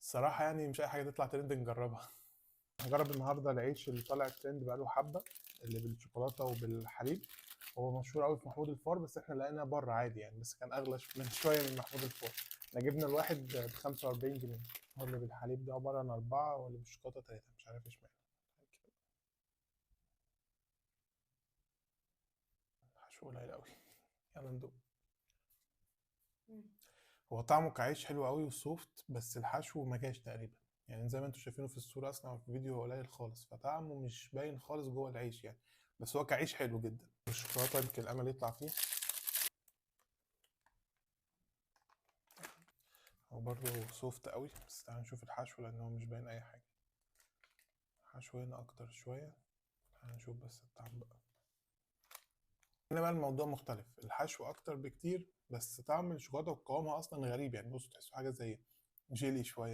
الصراحة يعني مش أي حاجة تطلع ترند نجربها. هجرب النهاردة العيش اللي طالع ترند بقاله حبة، اللي بالشوكولاتة وبالحليب. هو مشهور قوي في محمود الفار، بس احنا لقينا بره عادي يعني، بس كان أغلى من شوية من محمود الفار. احنا جبنا الواحد ب45 جنيه. هو اللي بالحليب ده عبارة عن 4، واللي بالشوكولاتة 3، مش عارف اشمعنى. حشو قليل قوي. يلا ندوق. هو طعمه كعيش حلو قوي وسوفت، بس الحشو ما جاش تقريبا. يعني زي ما انتم شايفينه في الصورة، اصلا أو في الفيديو هو قليل خالص، فطعمه مش باين خالص جوه العيش يعني. بس هو كعيش حلو جدا. الشوكولاتة يمكن الأمل يطلع فيه. هو برضه سوفت قوي، بس تعالى نشوف الحشو لأن هو مش باين أي حاجة. الحشو هنا أكتر شوية. تعالى نشوف بس الطعم بقى. هنا بقى الموضوع مختلف، الحشو أكتر بكتير، بس طعم الشوكولاتة وقوامها أصلا غريب يعني. بصوا تحسوا حاجة زي جيلي شوية.